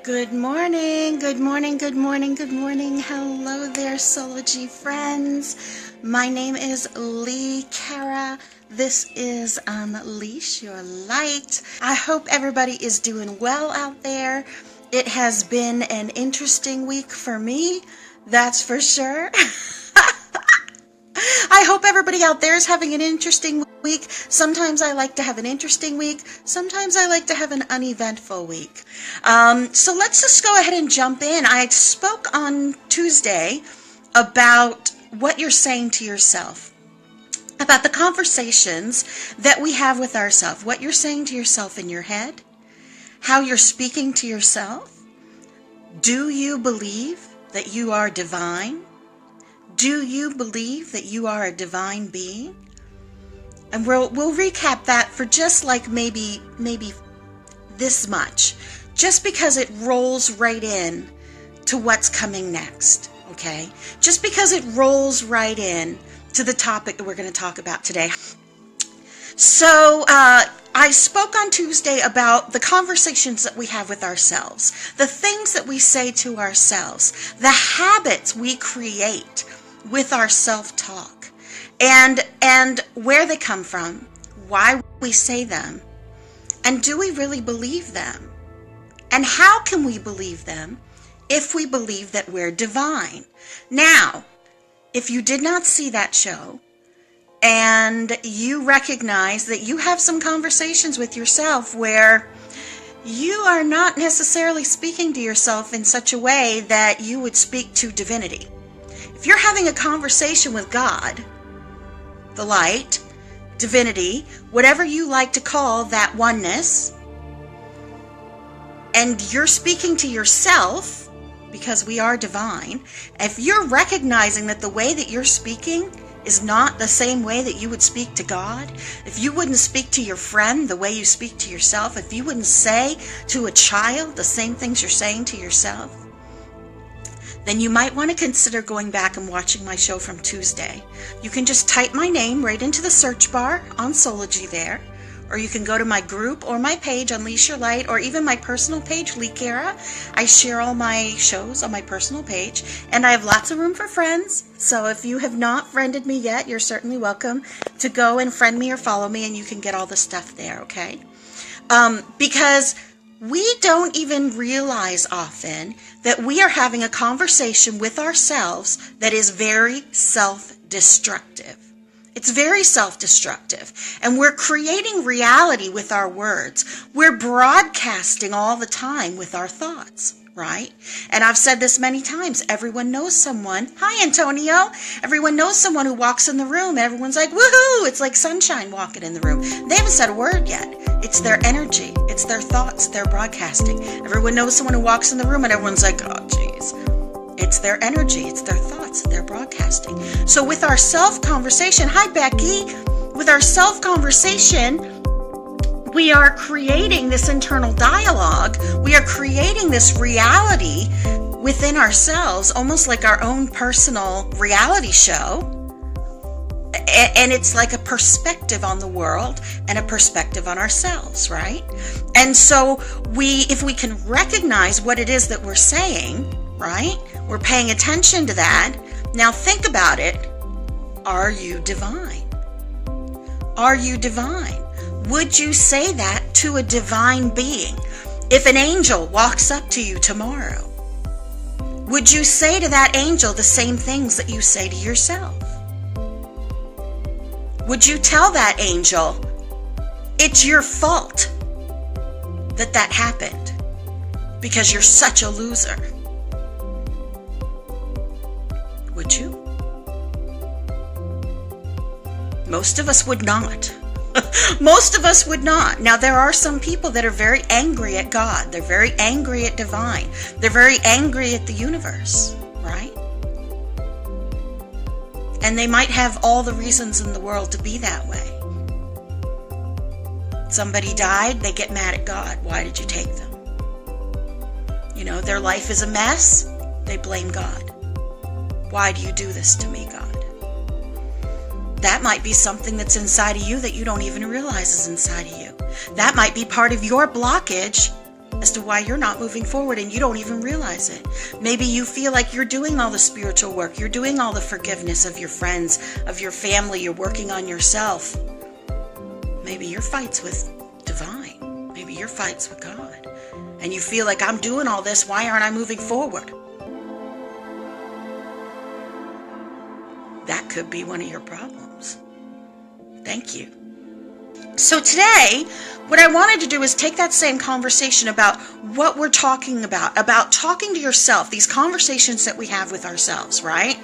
Good morning, good morning, good morning, good morning. Hello there, Soulology friends. My name is Lee Cara. This is Unleash Your Light. I hope everybody is doing well out there. It has been an interesting week for me, that's for sure. I hope everybody out there is having an interesting week. Sometimes I like to have an interesting week. Sometimes I like to have an uneventful week. So let's just go ahead and jump in. I spoke on Tuesday about what you're saying to yourself, about the conversations that we have with ourselves, what you're saying to yourself in your head, how you're speaking to yourself. Do you believe that you are divine? Do you believe that you are a divine being? And we'll recap that for just like maybe this much, just because it rolls right in to what's coming next, okay? Just because it rolls right in to the topic that we're going to talk about today. So I spoke on Tuesday about the conversations that we have with ourselves, the things that we say to ourselves, the habits we create with our self-talk, and where they come from, why we say them, and do we really believe them? And how can we believe them if we believe that we're divine? Now, if you did not see that show, and you recognize that you have some conversations with yourself where you are not necessarily speaking to yourself in such a way that you would speak to divinity. If you're having a conversation with God, the light, divinity, whatever you like to call that oneness, and you're speaking to yourself, because we are divine, if you're recognizing that the way that you're speaking is not the same way that you would speak to God, if you wouldn't speak to your friend the way you speak to yourself, if you wouldn't say to a child the same things you're saying to yourself, then you might want to consider going back and watching my show from Tuesday. You can just type my name right into the search bar on Soulology there, or you can go to my group or my page, Unleash Your Light, or even my personal page, Lee Cara. I share all my shows on my personal page, and I have lots of room for friends. So if you have not friended me yet, you're certainly welcome to go and friend me or follow me, and you can get all the stuff there, okay? Because we don't even realize often that we are having a conversation with ourselves that is very self-destructive. It's very self-destructive. And we're creating reality with our words. We're broadcasting all the time with our thoughts, right? And I've said this many times. Everyone knows someone. Hi, Antonio. Everyone knows someone who walks in the room. And everyone's like, woohoo! It's like sunshine walking in the room. They haven't said a word yet. It's their energy. It's their thoughts. They're broadcasting. Everyone knows someone who walks in the room and everyone's like, oh, geez. It's their energy. It's their thoughts. They're broadcasting. So with our self-conversation, hi, Becky. With our self-conversation, we are creating this internal dialogue. We are creating this reality within ourselves, almost like our own personal reality show. And it's like a perspective on the world and a perspective on ourselves, right? And so if we can recognize what it is that we're saying, right? We're paying attention to that. Now think about it. Are you divine? Are you divine? Would you say that to a divine being? If an angel walks up to you tomorrow, would you say to that angel the same things that you say to yourself? Would you tell that angel, it's your fault that happened because you're such a loser? Would you? Most of us would not. Most of us would not. Now, there are some people that are very angry at God. They're very angry at divine. They're very angry at the universe, right? And they might have all the reasons in the world to be that way. Somebody died, they get mad at God. Why did you take them? You know, their life is a mess, they blame God. Why do you do this to me, God? That might be something that's inside of you that you don't even realize is inside of you. That might be part of your blockage as to why you're not moving forward and you don't even realize it. Maybe you feel like you're doing all the spiritual work, you're doing all the forgiveness of your friends, of your family, you're working on yourself. Maybe your fight's with divine. Maybe your fight's with God. And you feel like, I'm doing all this, why aren't I moving forward? That could be one of your problems. Thank you. So today, what I wanted to do is take that same conversation about what we're talking about talking to yourself, these conversations that we have with ourselves, right?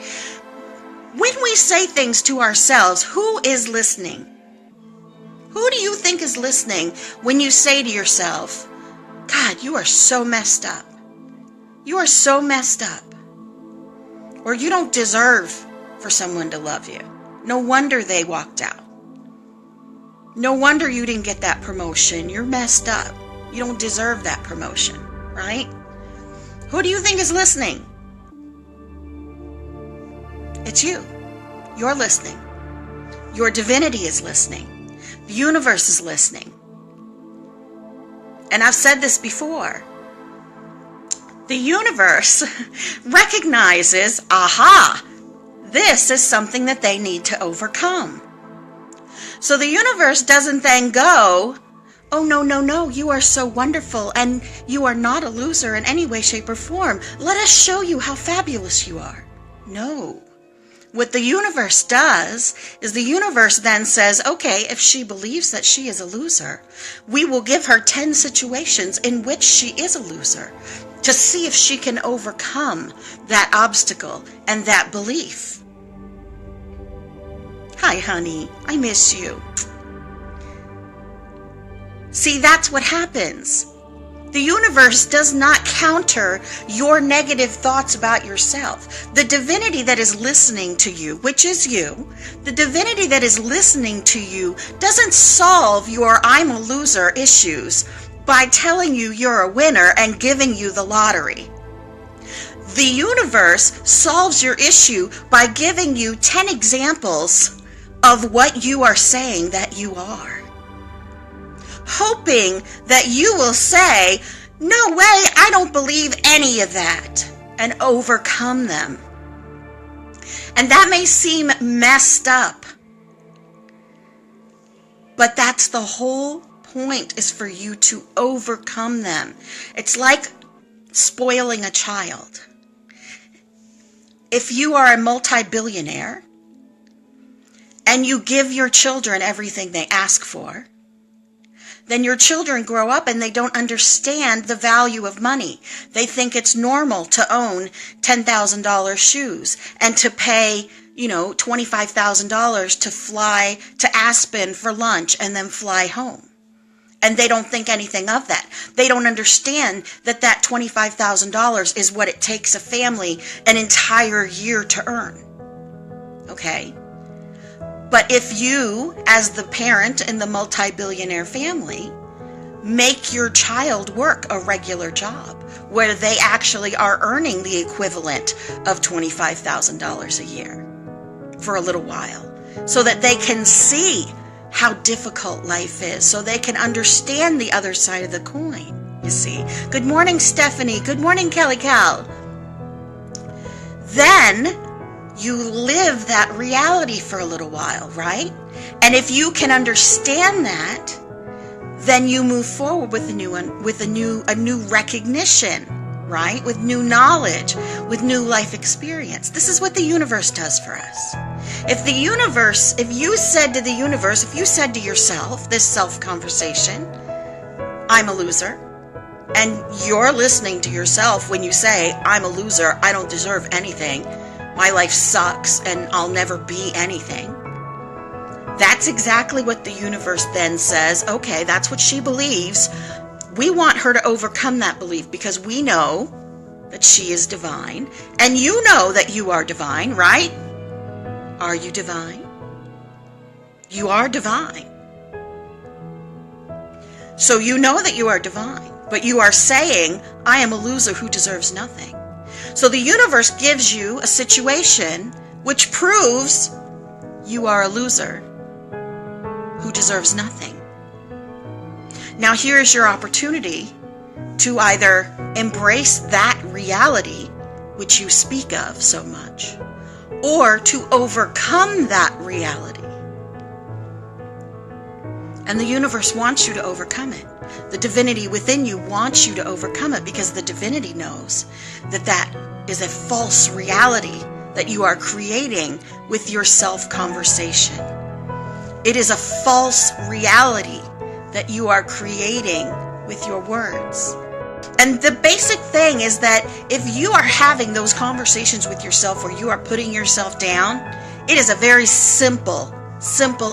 When we say things to ourselves, who is listening? Who do you think is listening when you say to yourself, God, you are so messed up. You are so messed up. Or you don't deserve for someone to love you. No wonder they walked out. No wonder you didn't get that promotion. You're messed up. You don't deserve that promotion, right? Who do you think is listening? It's you. You're listening. Your divinity is listening. The universe is listening. And I've said this before. The universe recognizes, aha, this is something that they need to overcome. So the universe doesn't then go, oh, no, you are so wonderful and you are not a loser in any way, shape, or form. Let us show you how fabulous you are. No. What the universe does is the universe then says, okay, if she believes that she is a loser, we will give her 10 situations in which she is a loser to see if she can overcome that obstacle and that belief. Hi, honey. I miss you. See, that's what happens. The universe does not counter your negative thoughts about yourself. The divinity that is listening to you, which is you, the divinity that is listening to you doesn't solve your I'm a loser issues by telling you you're a winner and giving you the lottery. The universe solves your issue by giving you 10 examples of what you are saying that you are, hoping that you will say, no way, I don't believe any of that, and overcome them. And that may seem messed up, but that's the whole point, is for you to overcome them. It's like spoiling a child. If you are a multi-billionaire, and you give your children everything they ask for, then your children grow up and they don't understand the value of money. They think it's normal to own $10,000 shoes and to pay, $25,000 to fly to Aspen for lunch and then fly home. And they don't think anything of that. They don't understand that that $25,000 is what it takes a family an entire year to earn. Okay? But if you, as the parent in the multi-billionaire family, make your child work a regular job where they actually are earning the equivalent of $25,000 a year for a little while, so that they can see how difficult life is, so they can understand the other side of the coin, you see. Good morning, Stephanie. Good morning, Kelly Cal. Then you live that reality for a little while, right? And if you can understand that, then you move forward with a new recognition, right? With new knowledge, with new life experience. This is what the universe does for us. If you said to yourself, this self-conversation, I'm a loser, and you're listening to yourself when you say, I'm a loser, I don't deserve anything, my life sucks, and I'll never be anything. That's exactly what the universe then says, okay, that's what she believes. We want her to overcome that belief because we know that she is divine, and you know that you are divine, right? Are you divine? You are divine. So you know that you are divine, but you are saying, I am a loser who deserves nothing. So the universe gives you a situation which proves you are a loser who deserves nothing. Now here's your opportunity to either embrace that reality which you speak of so much, or to overcome that reality. And the universe wants you to overcome it. The divinity within you wants you to overcome it, because the divinity knows that that is a false reality that you are creating with your self-conversation. It is a false reality that you are creating with your words. And the basic thing is that if you are having those conversations with yourself where you are putting yourself down, it is a very simple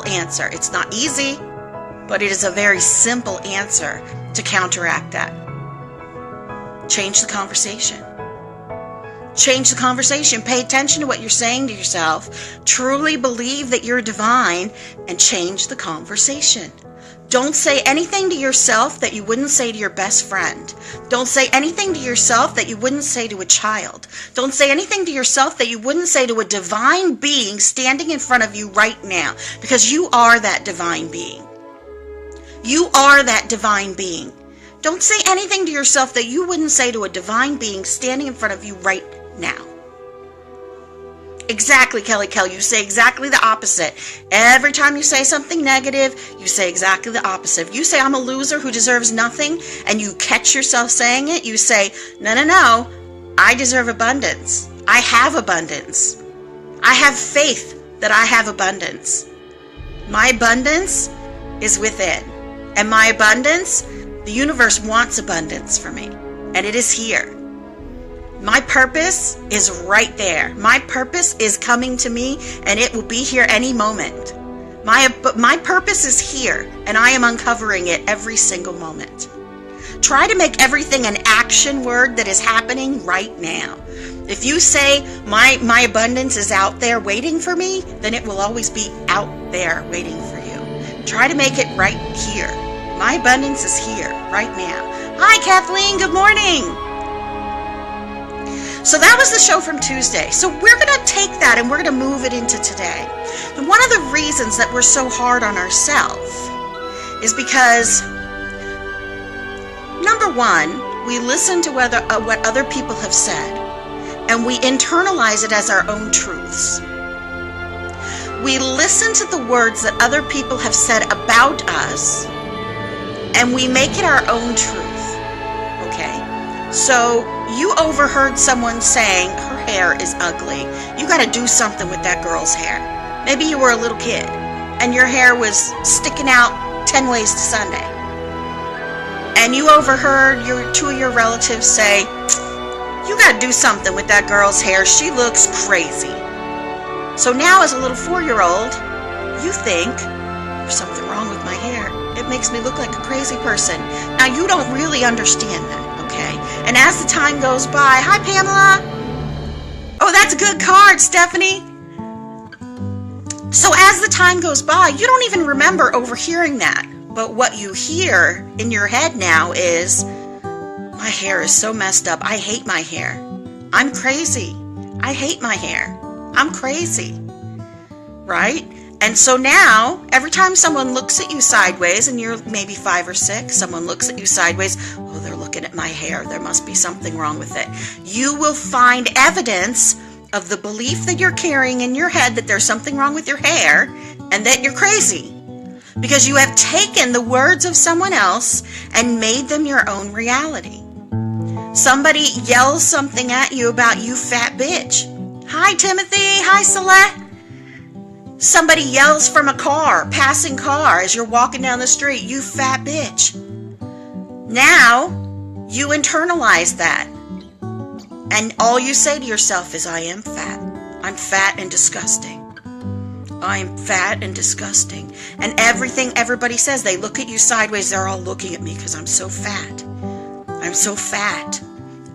answer. It's not easy, but it is a very simple answer to counteract that. Change the conversation. Change the conversation. Pay attention to what you're saying to yourself. Truly believe that you're divine, and change the conversation. Don't say anything to yourself that you wouldn't say to your best friend. Don't say anything to yourself that you wouldn't say to a child. Don't say anything to yourself that you wouldn't say to a divine being standing in front of you right now, because you are that divine being. You are that divine being. Don't say anything to yourself that you wouldn't say to a divine being standing in front of you right now. Exactly, Kelly. You say exactly the opposite. Every time you say something negative, you say exactly the opposite. If you say, I'm a loser who deserves nothing, and you catch yourself saying it, you say, no, I deserve abundance. I have abundance. I have faith that I have abundance. My abundance is within. And my abundance, the universe wants abundance for me. And it is here. My purpose is right there. My purpose is coming to me, and it will be here any moment. My purpose is here, and I am uncovering it every single moment. Try to make everything an action word that is happening right now. If you say, my abundance is out there waiting for me, then it will always be out there waiting for you. Try to make it right here. My abundance is here right now. Hi, Kathleen. Good morning. So that was the show from Tuesday. So we're going to take that and we're going to move it into today. And one of the reasons that we're so hard on ourselves is because, number one, we listen to what other people have said, and we internalize it as our own truths. We listen to the words that other people have said about us, and we make it our own truth. Okay? So you overheard someone saying her hair is ugly. You got to do something with that girl's hair. Maybe you were a little kid and your hair was sticking out 10 ways to Sunday. And you overheard two of your relatives say, you got to do something with that girl's hair. She looks crazy. So now as a little 4-year-old, you think, there's something wrong with my hair. It makes me look like a crazy person. Now you don't really understand that. Okay. And as the time goes by, hi Pamela. Oh, that's a good card, Stephanie. So as the time goes by, you don't even remember overhearing that. But what you hear in your head now is, my hair is so messed up. I hate my hair. I'm crazy. I hate my hair. I'm crazy. Right? And so now, every time someone looks at you sideways, and you're maybe 5 or 6, someone looks at you sideways, oh, they're looking at my hair. There must be something wrong with it. You will find evidence of the belief that you're carrying in your head that there's something wrong with your hair and that you're crazy. Because you have taken the words of someone else and made them your own reality. Somebody yells something at you about you fat bitch. Hi, Timothy. Hi, Celeste. Somebody yells from a passing car, as you're walking down the street, you fat bitch. Now, you internalize that. And all you say to yourself is, I am fat. I'm fat and disgusting. I'm fat and disgusting. And everything everybody says, they look at you sideways, they're all looking at me because I'm so fat. I'm so fat.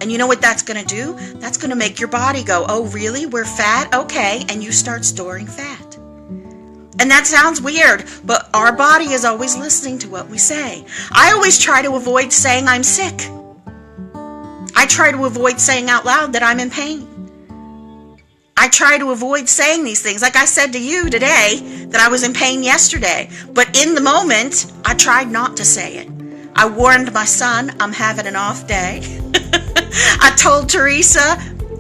And you know what that's going to do? That's going to make your body go, oh, really? We're fat? Okay. And you start storing fat. And that sounds weird, but our body is always listening to what we say. I always try to avoid saying I'm sick. I try to avoid saying out loud that I'm in pain. I try to avoid saying these things. Like I said to you today, that I was in pain yesterday. But in the moment, I tried not to say it. I warned my son I'm having an off day. I told Teresa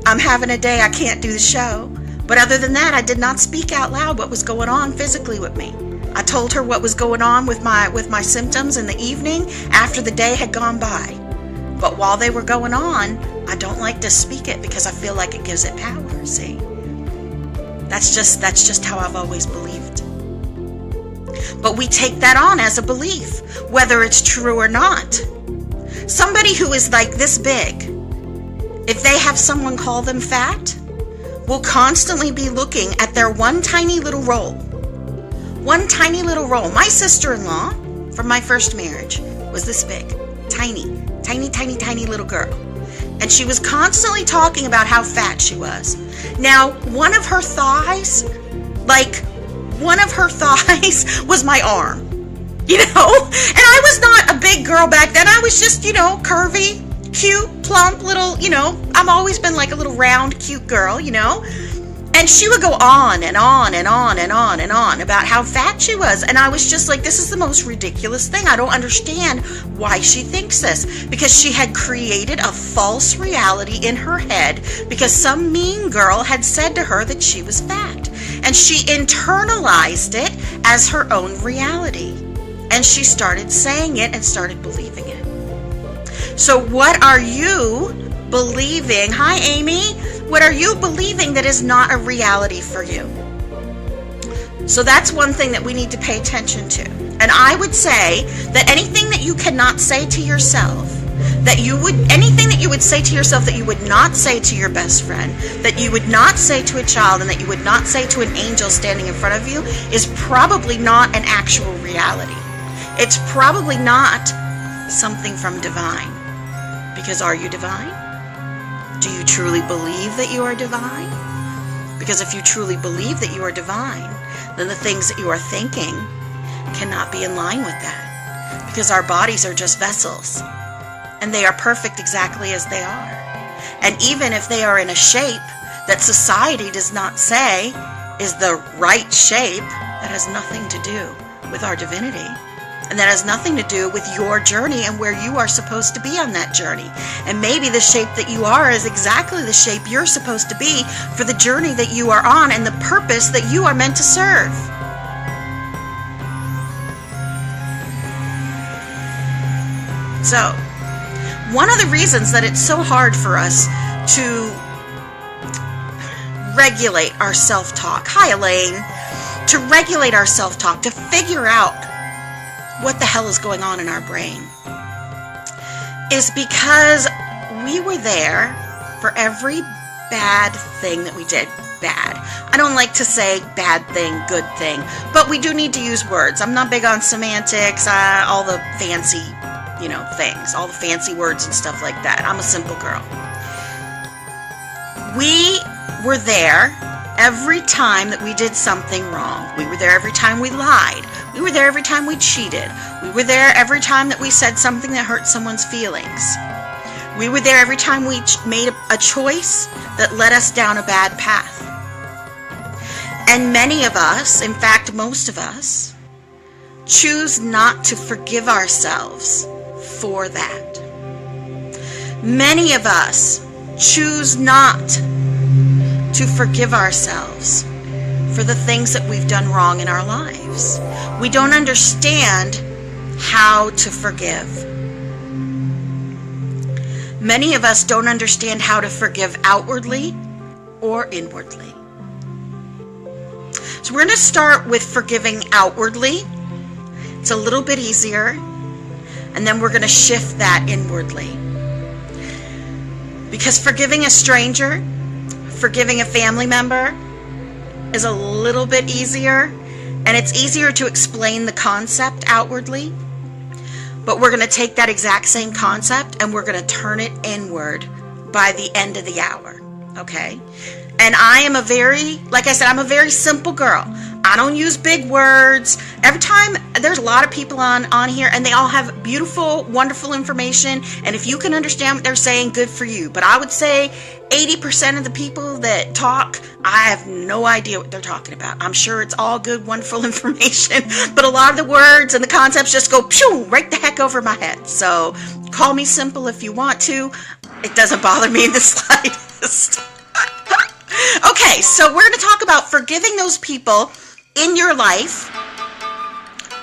I'm having a day I can't do the show. But other than that, I did not speak out loud what was going on physically with me. I told her what was going on with my symptoms in the evening after the day had gone by. But while they were going on, I don't like to speak it because I feel like it gives it power, see? That's just how I've always believed. But we take that on as a belief, whether it's true or not. Somebody who is like this big, if they have someone call them fat, will constantly be looking at their one tiny little roll. One tiny little roll. My sister-in-law from my first marriage was this big. Tiny little girl. And she was constantly talking about how fat she was. Now, one of her thighs was my arm. You know? And I was not a big girl back then. I was just, curvy, cute, plump, little, I've always been like a little round, cute girl, And she would go on and on and on and on and on about how fat she was. And I was just like, this is the most ridiculous thing. I don't understand why she thinks this. Because she had created a false reality in her head because some mean girl had said to her that she was fat. And she internalized it as her own reality. And she started saying it and started believing it. So what are you believing? Hi, Amy. What are you believing that is not a reality for you? So that's one thing that we need to pay attention to. And I would say that anything that you cannot say to yourself, anything that you would say to yourself that you would not say to your best friend, that you would not say to a child, and that you would not say to an angel standing in front of you is probably not an actual reality. It's probably not something from divine. Because are you divine? Do you truly believe that you are divine? Because if you truly believe that you are divine, then the things that you are thinking cannot be in line with that. Because our bodies are just vessels. And they are perfect exactly as they are. And even if they are in a shape that society does not say is the right shape, that has nothing to do with our divinity. And that has nothing to do with your journey and where you are supposed to be on that journey. And maybe the shape that you are is exactly the shape you're supposed to be for the journey that you are on and the purpose that you are meant to serve. So, one of the reasons that it's so hard for us to regulate our self-talk, hi Elaine, to regulate our self-talk, to figure out what the hell is going on in our brain, is because we were there for every bad thing that we did. Bad. I don't like to say bad thing, good thing, but we do need to use words. I'm not big on semantics, all the fancy, things, all the fancy words and stuff like that. I'm a simple girl. We were there every time that we did something wrong. We were there every time we lied. We were there every time we cheated. We were there every time that we said something that hurt someone's feelings. We were there every time we made a choice that led us down a bad path. And many of us, in fact most of us, choose not to forgive ourselves for that. Many of us choose not to forgive ourselves for the things that we've done wrong in our lives. We don't understand how to forgive. Many of us don't understand how to forgive outwardly or inwardly. So we're going to start with forgiving outwardly. It's a little bit easier. And then we're going to shift that inwardly. Because forgiving a stranger, forgiving a family member is a little bit easier, and it's easier to explain the concept outwardly, but we're going to take that exact same concept and we're going to turn it inward by the end of the hour, okay? And I am I'm a very simple girl. I don't use big words. Every time, there's a lot of people on here, and they all have beautiful, wonderful information, and if you can understand what they're saying, good for you. But I would say 80% of the people that talk, I have no idea what they're talking about. I'm sure it's all good, wonderful information, but a lot of the words and the concepts just go pew right the heck over my head. So call me simple if you want to. It doesn't bother me in the slightest. Okay, so we're going to talk about forgiving those people in your life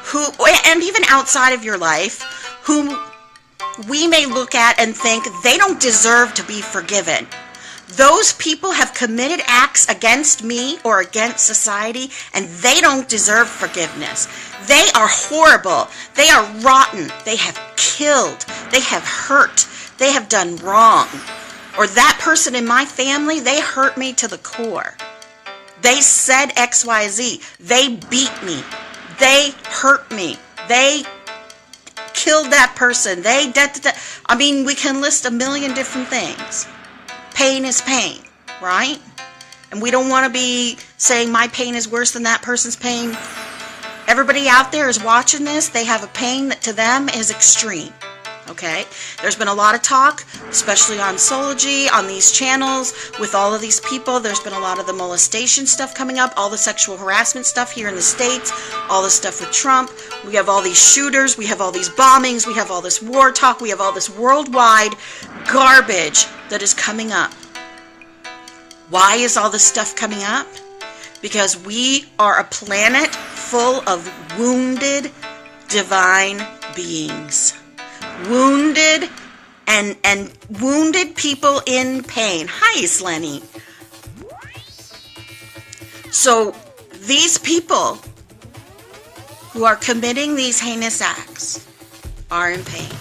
who, and even outside of your life, whom we may look at and think they don't deserve to be forgiven. Those people have committed acts against me or against society, and they don't deserve forgiveness. They are horrible. They are rotten. They have killed. They have hurt. They have done wrong. Or that person in my family, they hurt me to the core. They said XYZ. They beat me. They hurt me. They killed that person. I mean, we can list a million different things. Pain is pain, right? And we don't want to be saying my pain is worse than that person's pain. Everybody out there is watching this. They have a pain that to them is extreme. Okay, there's been a lot of talk, especially on Sology, on these channels, with all of these people. There's been a lot of the molestation stuff coming up, all the sexual harassment stuff here in the States, all the stuff with Trump. We have all these shooters, we have all these bombings, we have all this war talk, we have all this worldwide garbage that is coming up. Why is all this stuff coming up? Because we are a planet full of wounded divine beings. Wounded and wounded people in pain. Hi, Lenny. So these people who are committing these heinous acts are in pain.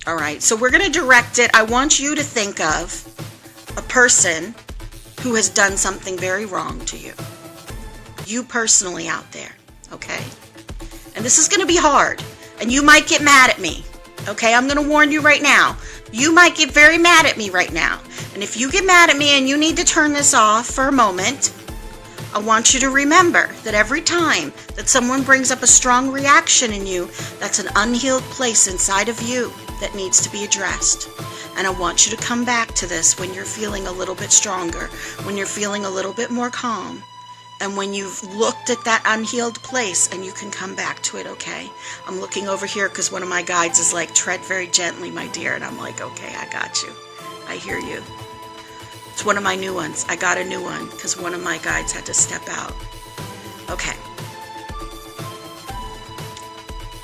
All right, so we're going to direct it. I want you to think of a person who has done something very wrong to you. You personally out there, okay? And this is going to be hard. And you might get mad at me, okay? I'm going to warn you right now. You might get very mad at me right now. And if you get mad at me and you need to turn this off for a moment, I want you to remember that every time that someone brings up a strong reaction in you, that's an unhealed place inside of you that needs to be addressed. And I want you to come back to this when you're feeling a little bit stronger, when you're feeling a little bit more calm. And when you've looked at that unhealed place and you can come back to it, okay? I'm looking over here because one of my guides is like, tread very gently, my dear. And I'm like, okay, I got you. I hear you. It's one of my new ones. I got a new one because one of my guides had to step out. Okay.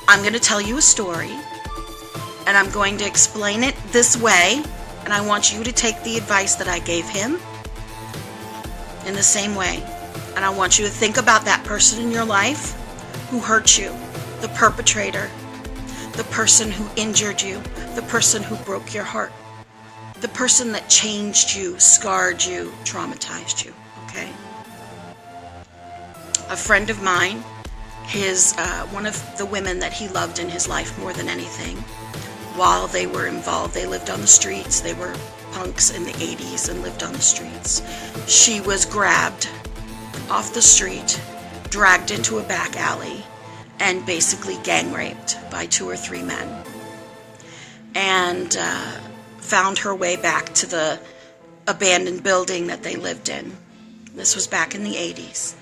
I'm going to tell you a story. And I'm going to explain it this way. And I want you to take the advice that I gave him in the same way. And I want you to think about that person in your life who hurt you, the perpetrator, the person who injured you, the person who broke your heart, the person that changed you, scarred you, traumatized you, okay? A friend of mine, one of the women that he loved in his life more than anything, while they were involved, they lived on the streets, they were punks in the 80s and lived on the streets. She was grabbed off the street, dragged into a back alley, and basically gang raped by 2 or 3 men. And found her way back to the abandoned building that they lived in. This was back in the 80s.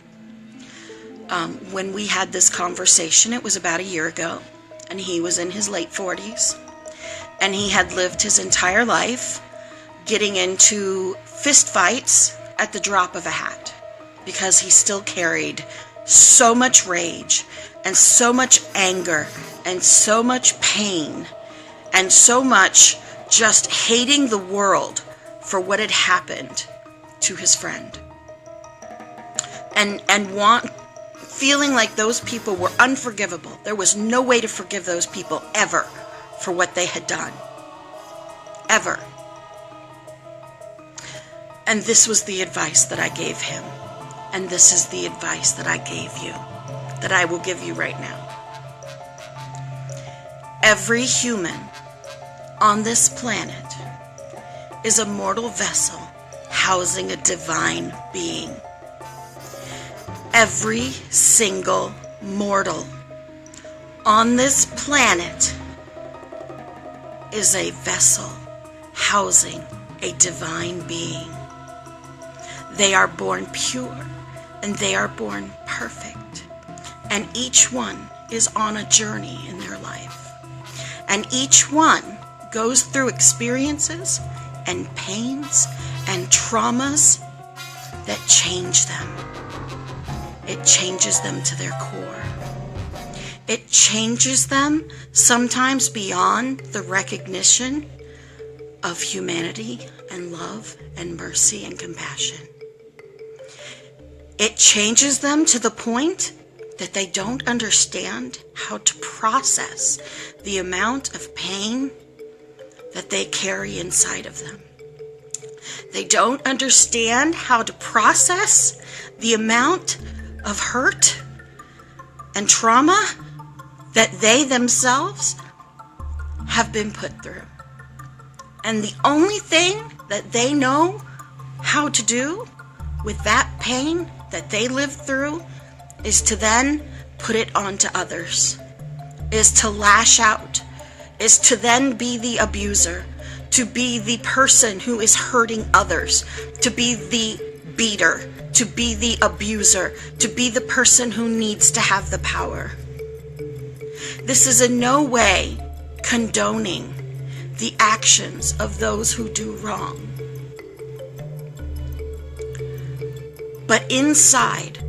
When we had this conversation, it was about a year ago, and he was in his late 40s. And he had lived his entire life getting into fist fights at the drop of a hat, because he still carried so much rage and so much anger and so much pain and so much just hating the world for what had happened to his friend. And feeling like those people were unforgivable. There was no way to forgive those people ever for what they had done. Ever. And this was the advice that I gave him. And this is the advice that I gave you, that I will give you right now. Every human on this planet is a mortal vessel housing a divine being. Every single mortal on this planet is a vessel housing a divine being. They are born pure and they are born perfect. And each one is on a journey in their life. And each one goes through experiences and pains and traumas that change them. It changes them to their core. It changes them sometimes beyond the recognition of humanity and love and mercy and compassion. It changes them to the point that they don't understand how to process the amount of pain that they carry inside of them. They don't understand how to process the amount of hurt and trauma that they themselves have been put through. And the only thing that they know how to do with that pain that they lived through is to then put it onto others, is to lash out, is to then be the abuser, to be the person who is hurting others, to be the beater, to be the abuser, to be the person who needs to have the power. This is in no way condoning the actions of those who do wrong. But inside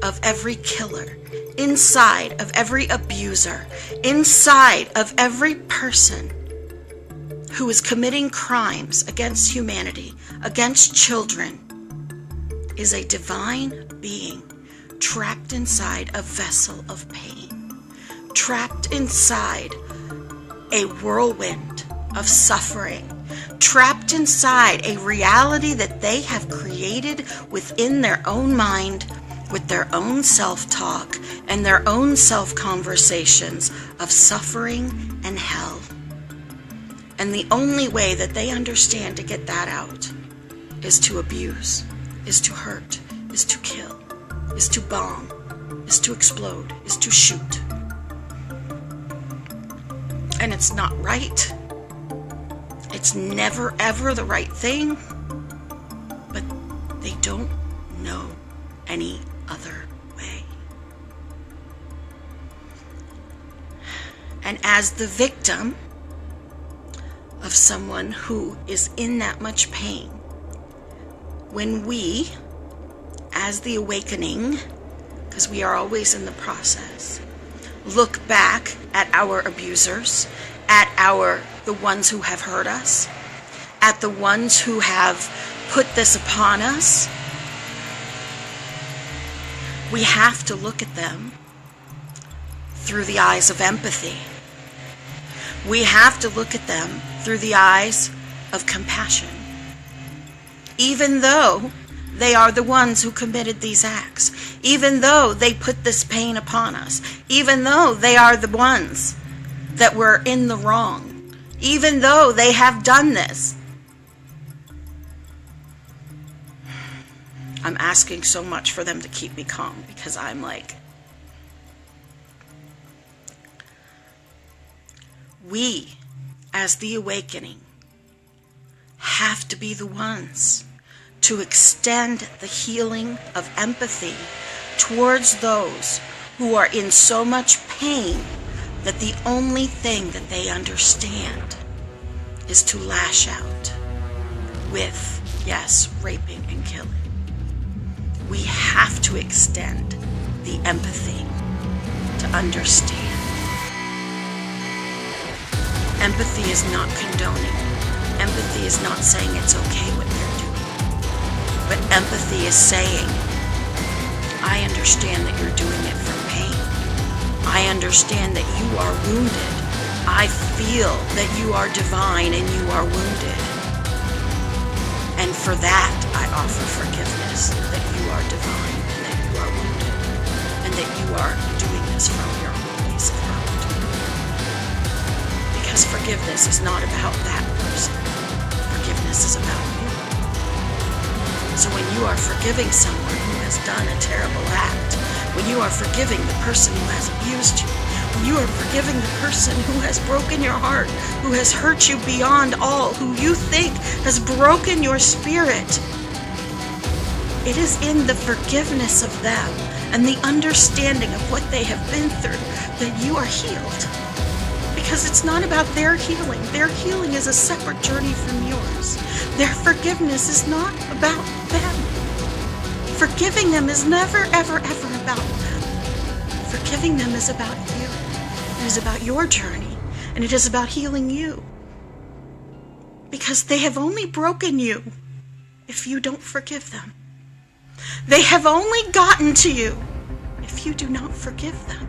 of every killer, inside of every abuser, inside of every person who is committing crimes against humanity, against children, is a divine being trapped inside a vessel of pain, trapped inside a whirlwind of suffering, trapped inside a reality that they have created within their own mind, with their own self-talk and their own self-conversations of suffering and hell. And the only way that they understand to get that out is to abuse, is to hurt, is to kill, is to bomb, is to explode, is to shoot. And it's not right. It's never ever the right thing. But they don't know any other way. And as the victim of someone who is in that much pain, when we, as the awakening, because we are always in the process, look back at our abusers, at the ones who have hurt us, at the ones who have put this upon us, we have to look at them through the eyes of empathy. We have to look at them through the eyes of compassion. Even though they are the ones who committed these acts, even though they put this pain upon us, even though they are the ones that were in the wrong, even though they have done this. I'm asking so much for them to keep me calm, because I'm like, we, as the awakening, have to be the ones to extend the healing of empathy towards those who are in so much pain that the only thing that they understand is to lash out with, yes, raping and killing. We have to extend the empathy to understand. Empathy is not condoning. Empathy is not saying it's okay what they're doing. But empathy is saying, I understand that you're doing it from pain. I understand that you are wounded. I feel that you are divine and you are wounded. And for that, I offer forgiveness, that you are divine and that you are wounded, and that you are doing this from your own place of heart. Because forgiveness is not about that person. Forgiveness is about you. So when you are forgiving someone who has done a terrible act, when you are forgiving the person who has abused you, when you are forgiving the person who has broken your heart, who has hurt you beyond all, who you think has broken your spirit, it is in the forgiveness of them and the understanding of what they have been through that you are healed. Because it's not about their healing. Their healing is a separate journey from yours. Their forgiveness is not about them. Forgiving them is never, ever, ever about them. Forgiving them is about you. It is about your journey, and it is about healing you. Because they have only broken you if you don't forgive them. They have only gotten to you if you do not forgive them.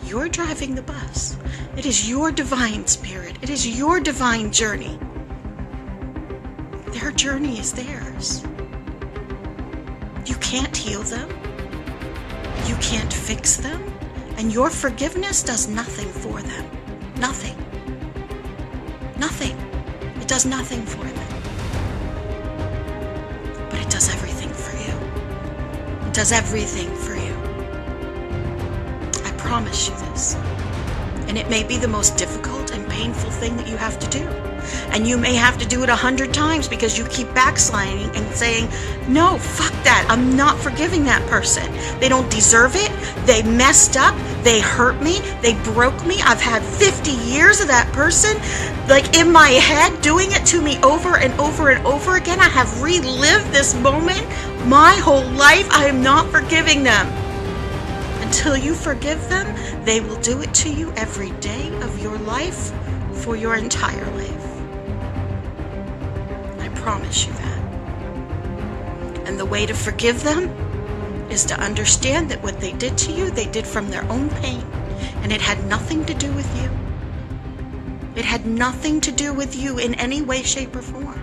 You're driving the bus. It is your divine spirit. It is your divine journey. Their journey is theirs. You can't heal them. You can't fix them. And your forgiveness does nothing for them. Nothing. Nothing. It does nothing for them. But it does everything for you. It does everything for you. I promise you this. And it may be the most difficult and painful thing that you have to do. And you may have to do it 100 times because you keep backsliding and saying, no, fuck that. I'm not forgiving that person. They don't deserve it. They messed up. They hurt me. They broke me. I've had 50 years of that person, like in my head, doing it to me over and over and over again. I have relived this moment my whole life. I am not forgiving them. Until you forgive them, they will do it to you every day of your life for your entire life. I promise you that. And the way to forgive them is to understand that what they did to you, they did from their own pain. And it had nothing to do with you. It had nothing to do with you in any way, shape, or form.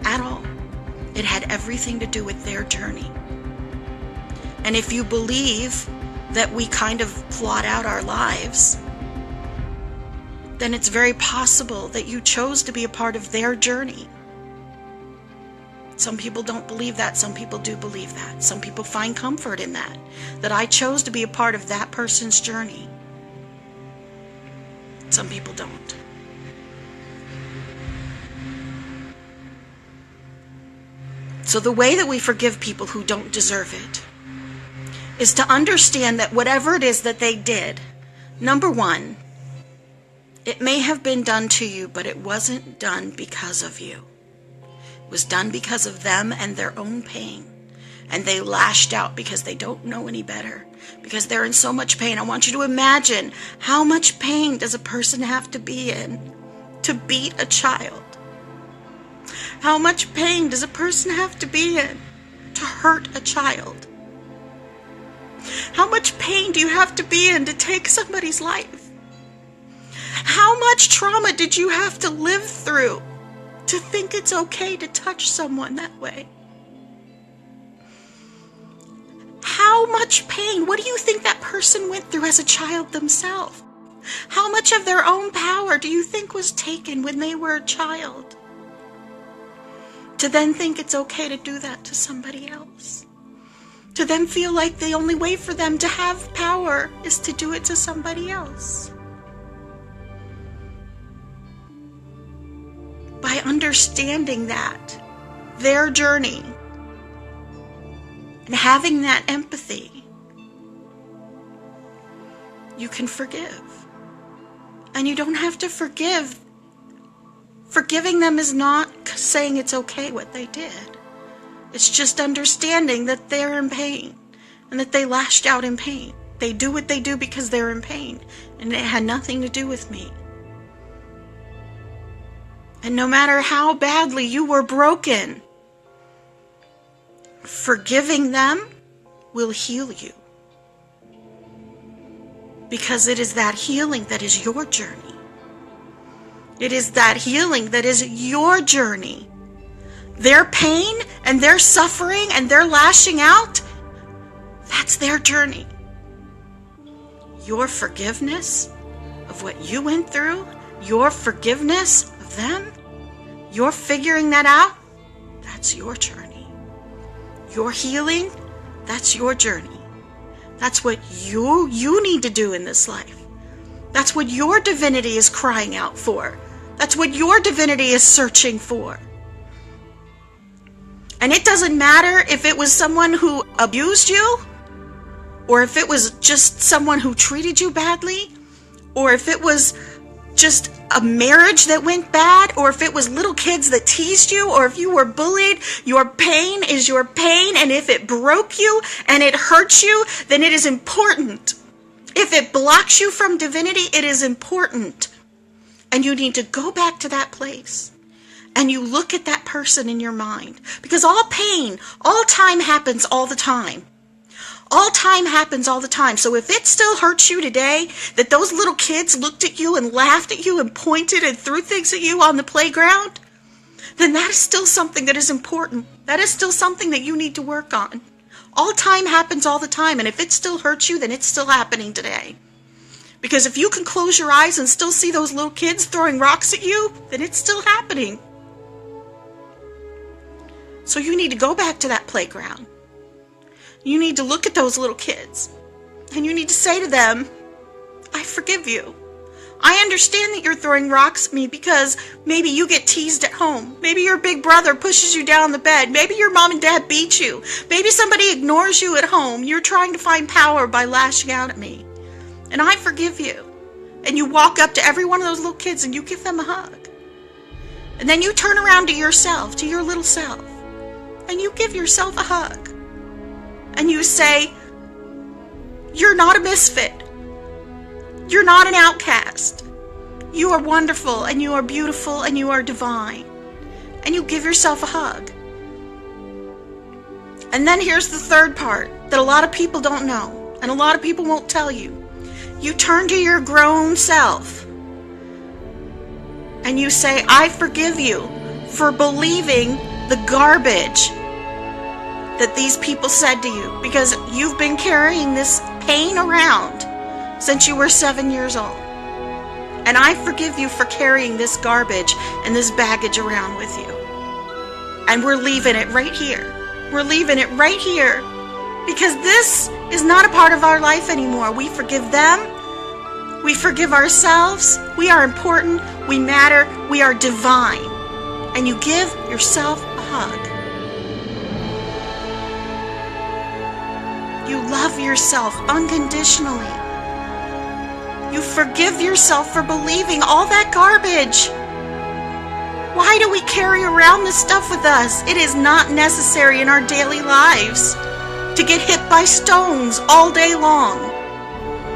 At all. It had everything to do with their journey. And if you believe that we kind of plot out our lives, then it's very possible that you chose to be a part of their journey. Some people don't believe that. Some people do believe that. Some people find comfort in that. That I chose to be a part of that person's journey. Some people don't. So the way that we forgive people who don't deserve it is to understand that whatever it is that they did, number one, it may have been done to you, but it wasn't done because of you. It was done because of them and their own pain. And they lashed out because they don't know any better, because they're in so much pain. I want you to imagine, how much pain does a person have to be in to beat a child? How much pain does a person have to be in to hurt a child? How much pain do you have to be in to take somebody's life? How much trauma did you have to live through to think it's okay to touch someone that way? How much pain? What do you think that person went through as a child themselves? How much of their own power do you think was taken when they were a child? To then think it's okay to do that to somebody else. To then feel like the only way for them to have power is to do it to somebody else. By understanding that, their journey, and having that empathy, you can forgive. And you don't have to forgive. Forgiving them is not saying it's okay what they did. It's just understanding that they're in pain and that they lashed out in pain. They do what they do because they're in pain, and it had nothing to do with me. And no matter how badly you were broken, forgiving them will heal you. Because it is that healing that is your journey. It is that healing that is your journey. Their pain and their suffering and their lashing out, that's their journey. Your forgiveness of what you went through, your forgiveness of them, your figuring that out, that's your journey. Your healing, that's your journey. That's what you need to do in this life. That's what your divinity is crying out for. That's what your divinity is searching for. And it doesn't matter if it was someone who abused you, or if it was just someone who treated you badly, or if it was just a marriage that went bad, or if it was little kids that teased you, or if you were bullied. Your pain is your pain, and if it broke you and it hurts you, then it is important. If it blocks you from divinity, it is important. And you need to go back to that place. And you look at that person in your mind. Because all pain, all time happens all the time. All time happens all the time. So if it still hurts you today, that those little kids looked at you and laughed at you and pointed and threw things at you on the playground, then that is still something that is important. That is still something that you need to work on. All time happens all the time, and if it still hurts you, then it's still happening today. Because if you can close your eyes and still see those little kids throwing rocks at you, then it's still happening. So you need to go back to that playground. You need to look at those little kids, and you need to say to them, I forgive you. I understand that you're throwing rocks at me because maybe you get teased at home. Maybe your big brother pushes you down the bed. Maybe your mom and dad beat you. Maybe somebody ignores you at home. You're trying to find power by lashing out at me. And I forgive you. And you walk up to every one of those little kids and you give them a hug. And then you turn around to yourself, to your little self, and you give yourself a hug. And you say, you're not a misfit. You're not an outcast. You are wonderful, and you are beautiful, and you are divine. And you give yourself a hug. And then here's the third part that a lot of people don't know, and a lot of people won't tell you. You turn to your grown self, and you say, I forgive you for believing the garbage that these people said to you, because you've been carrying this pain around since you were 7 years old. And I forgive you for carrying this garbage and this baggage around with you. And we're leaving it right here. We're leaving it right here, because this is not a part of our life anymore. We forgive them. We forgive ourselves. We are important. We matter. We are divine. And you give yourself a hug. You love yourself unconditionally. You forgive yourself for believing all that garbage. Why do we carry around this stuff with us? It is not necessary in our daily lives to get hit by stones all day long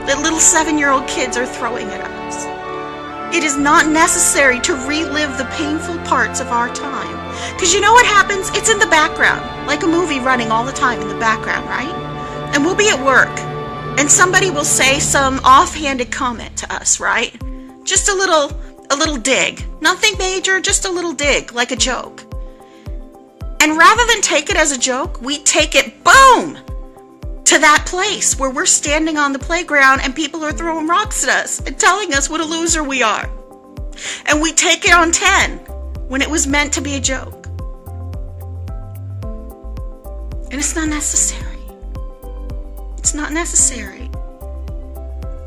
that little 7-year-old kids are throwing at us. It is not necessary to relive the painful parts of our time. Because you know what happens? It's in the background, like a movie running all the time in the background, right? And we'll be at work, and somebody will say some offhanded comment to us, right? Just a little dig. Nothing major, just a little dig, like a joke. And rather than take it as a joke, we take it, boom, to that place where we're standing on the playground and people are throwing rocks at us and telling us what a loser we are. And we take it on 10 when it was meant to be a joke. And it's not necessary. It's not necessary.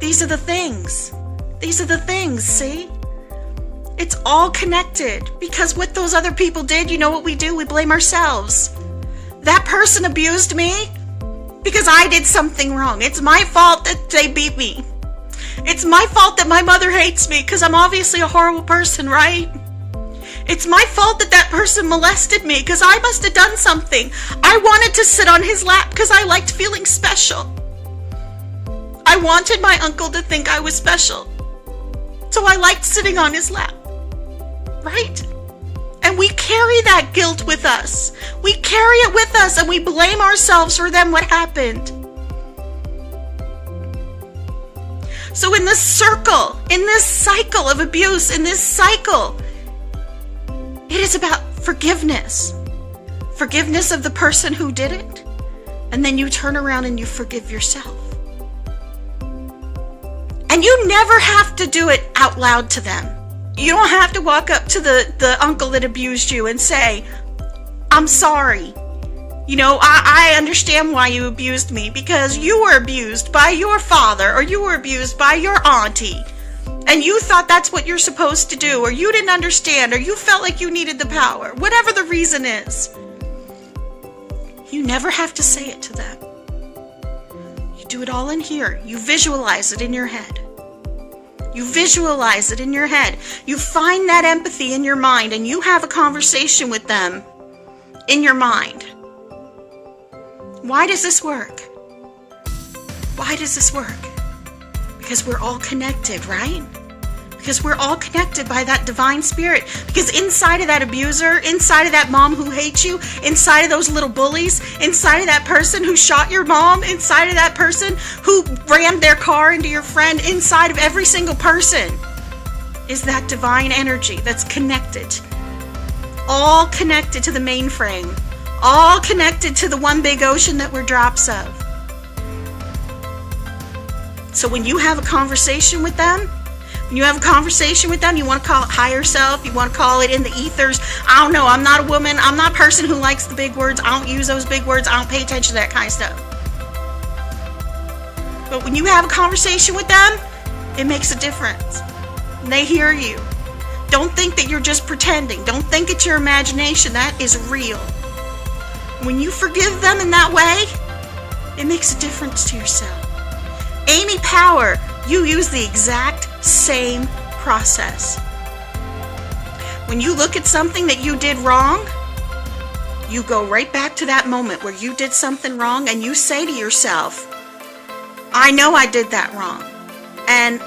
These are the things. These are the things, see? It's all connected, because what those other people did, you know what we do? We blame ourselves. That person abused me because I did something wrong. It's my fault that they beat me. It's my fault that my mother hates me because I'm obviously a horrible person, right? It's my fault that that person molested me because I must have done something. I wanted to sit on his lap because I liked feeling special. I wanted my uncle to think I was special. So I liked sitting on his lap. Right? And we carry that guilt with us. We carry it with us, and we blame ourselves for then what happened. So in this circle, in this cycle of abuse, in this cycle, it is about forgiveness. Forgiveness of the person who did it. And then you turn around and you forgive yourself. And you never have to do it out loud to them. You don't have to walk up to the uncle that abused you and say, I'm sorry. I understand why you abused me, because you were abused by your father, or you were abused by your auntie. And you thought that's what you're supposed to do, or you didn't understand, or you felt like you needed the power. Whatever the reason is. You never have to say it to them. You do it all in here. You visualize it in your head. You visualize it in your head. You find that empathy in your mind, and you have a conversation with them in your mind. Why does this work? Why does this work? Because we're all connected, right? Because we're all connected by that divine spirit. Because inside of that abuser, inside of that mom who hates you, inside of those little bullies, inside of that person who shot your mom, inside of that person who rammed their car into your friend, inside of every single person is that divine energy that's connected. All connected to the mainframe. All connected to the one big ocean that we're drops of. So when you have a conversation with them, you want to call it higher self, you want to call it in the ethers. I don't know, I'm not a woman, I'm not a person who likes the big words, I don't use those big words, I don't pay attention to that kind of stuff. But when you have a conversation with them, it makes a difference. And they hear you. Don't think that you're just pretending. Don't think it's your imagination. That is real. When you forgive them in that way, it makes a difference to yourself. Amy Power, you use the exact same process. When you look at something that you did wrong, you go right back to that moment where you did something wrong, and you say to yourself, I know I did that wrong, and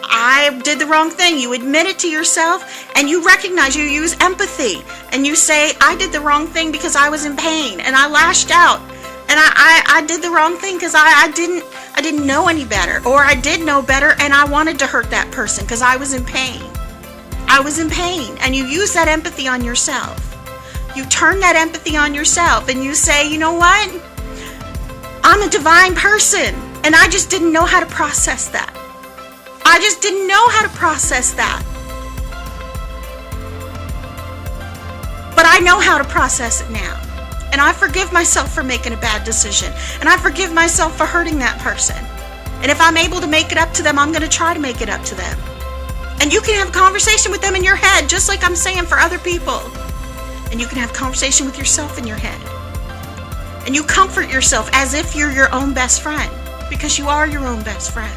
I did the wrong thing. You admit it to yourself, and you recognize, you use empathy, and you say, I did the wrong thing because I was in pain, and I lashed out, and I did the wrong thing because I didn't know any better, or I did know better, and I wanted to hurt that person because I was in pain. I was in pain, and you use that empathy on yourself. You turn that empathy on yourself, and you say, you know what? I'm a divine person, and I just didn't know how to process that. I just didn't know how to process that. But I know how to process it now. And I forgive myself for making a bad decision. And I forgive myself for hurting that person. And if I'm able to make it up to them, I'm going to try to make it up to them. And you can have a conversation with them in your head, just like I'm saying for other people. And you can have a conversation with yourself in your head. And you comfort yourself as if you're your own best friend. Because you are your own best friend.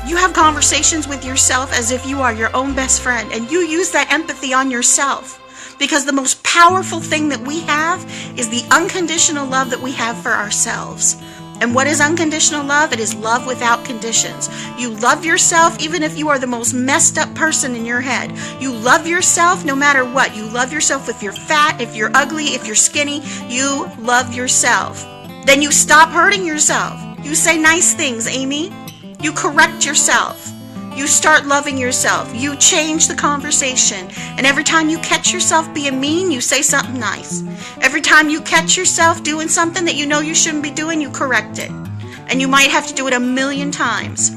You have conversations with yourself as if you are your own best friend, and you use that empathy on yourself, because the most powerful thing that we have is the unconditional love that we have for ourselves. And what is unconditional love? It is love without conditions. You love yourself even if you are the most messed up person in your head. You love yourself no matter what. You love yourself if you're fat, if you're ugly, if you're skinny. You love yourself. Then you stop hurting yourself. You say nice things, Amy. You correct yourself. You start loving yourself. You change the conversation. And every time you catch yourself being mean, you say something nice. Every time you catch yourself doing something that you know you shouldn't be doing, you correct it. And you might have to do it 1,000,000 times.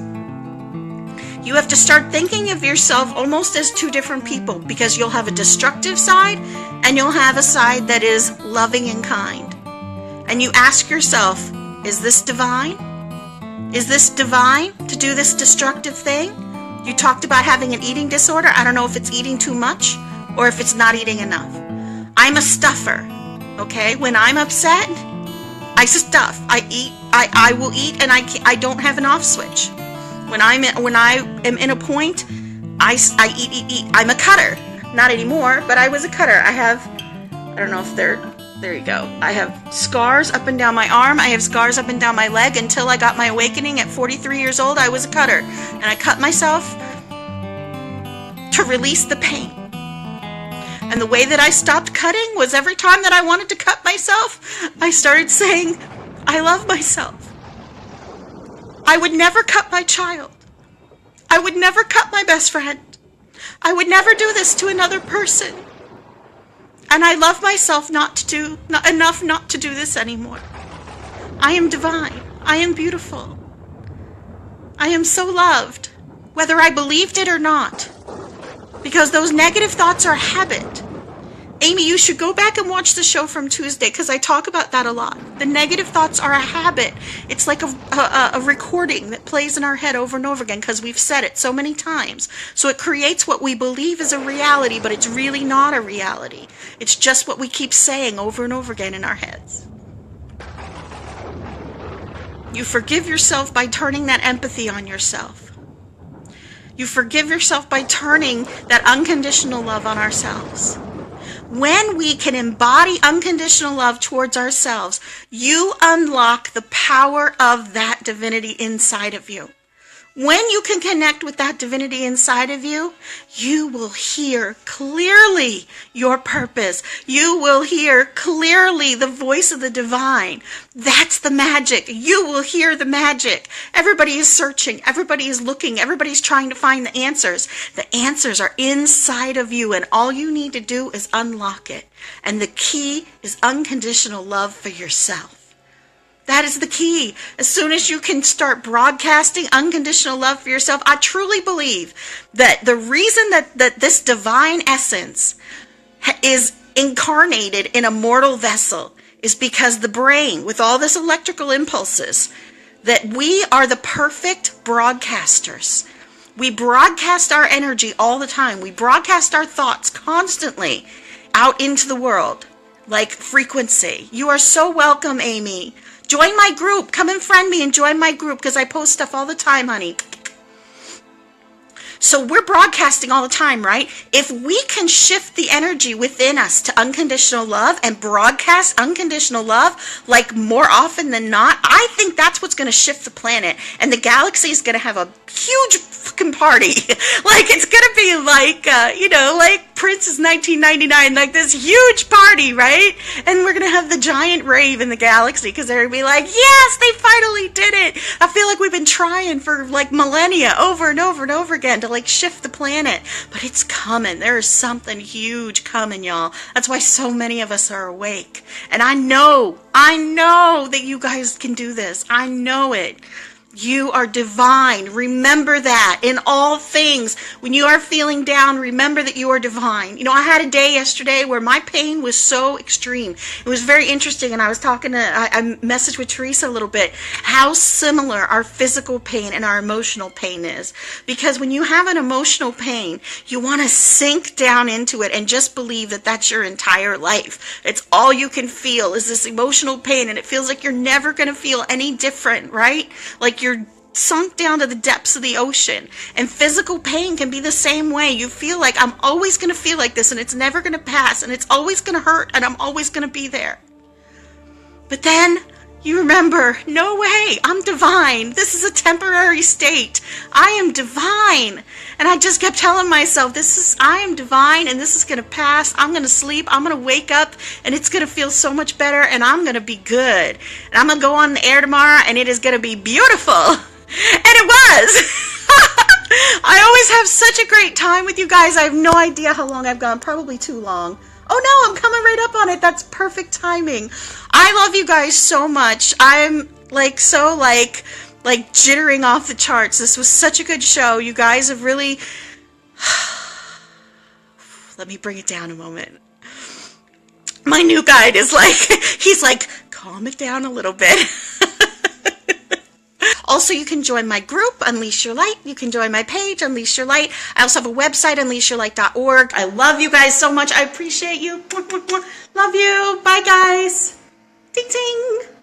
You have to start thinking of yourself almost as two different people, because you'll have a destructive side and you'll have a side that is loving and kind. And you ask yourself, is this divine? Is this divine to do this destructive thing? You talked about having an eating disorder. I don't know if it's eating too much or if it's not eating enough. I'm a stuffer, okay? When I'm upset, I stuff. I eat. I will eat, and I don't have an off switch. When I am in a point, I eat. I'm a cutter. Not anymore, but I was a cutter. I don't know if there you go. I have scars up and down my arm. I have scars up and down my leg. Until I got my awakening at 43 years old, I was a cutter. And I cut myself to release the pain. And the way that I stopped cutting was every time that I wanted to cut myself, I started saying, I love myself. I would never cut my child. I would never cut my best friend. I would never do this to another person. And I love myself not to do this anymore. I am divine. I am beautiful. I am so loved, whether I believed it or not. Because those negative thoughts are a habit. Amy, you should go back and watch the show from Tuesday because I talk about that a lot. The negative thoughts are a habit. It's like a recording that plays in our head over and over again because we've said it so many times. So it creates what we believe is a reality, but it's really not a reality. It's just what we keep saying over and over again in our heads. You forgive yourself by turning that empathy on yourself. You forgive yourself by turning that unconditional love on ourselves. When we can embody unconditional love towards ourselves, you unlock the power of that divinity inside of you. When you can connect with that divinity inside of you, you will hear clearly your purpose. You will hear clearly the voice of the divine. That's the magic. You will hear the magic. Everybody is searching. Everybody is looking. Everybody's trying to find the answers. The answers are inside of you, and all you need to do is unlock it. And the key is unconditional love for yourself. That is the key. As soon as you can start broadcasting unconditional love for yourself, I truly believe that the reason that this divine essence is incarnated in a mortal vessel is because the brain, with all this electrical impulses, that we are the perfect broadcasters. We broadcast our energy all the time. We broadcast our thoughts constantly out into the world, like frequency. You are so welcome, Amy. Join my group. Come and friend me and join my group because I post stuff all the time, honey. So we're broadcasting all the time, right? If we can shift the energy within us to unconditional love and broadcast unconditional love like more often than not, I think that's what's going to shift the planet. And the galaxy is going to have a huge fucking party. Like it's going to be like, like Prince's 1999, like this huge party, right? And we're going to have the giant rave in the galaxy because they're going to be like, yes, they finally did it. I feel like we've been trying for like millennia over and over and over again to like shift the planet, but it's coming. There is something huge coming, y'all. That's why so many of us are awake. And I know that you guys can do this. I know it. You are divine. Remember that in all things. When you are feeling down, remember that you are divine. I had a day yesterday where my pain was so extreme. It was very interesting, and I was talking I messaged with Teresa a little bit, how similar our physical pain and our emotional pain is. Because when you have an emotional pain, you want to sink down into it and just believe that that's your entire life. It's all you can feel is this emotional pain, and it feels like you're never going to feel any different, right? Like you're sunk down to the depths of the ocean. And physical pain can be the same way. You feel like I'm always going to feel like this and it's never going to pass and it's always going to hurt and I'm always going to be there. But then you remember, no way, I'm divine. This is a temporary state. I am divine. And I just kept telling myself, I am divine and this is going to pass. I'm going to sleep. I'm going to wake up and it's going to feel so much better and I'm going to be good. And I'm going to go on the air tomorrow and it is going to be beautiful. And it was. I always have such a great time with you guys. I have no idea how long I've gone. Probably too long. Oh no, I'm coming right up on it. That's perfect timing. I love you guys so much. I'm so jittering off the charts. This was such a good show. You guys have really... Let me bring it down a moment. My new guide is he's like, calm it down a little bit. Also, you can join my group, Unleash Your Light. You can join my page, Unleash Your Light. I also have a website, unleashyourlight.org. I love you guys so much. I appreciate you. Love you. Bye, guys. Ding, ding.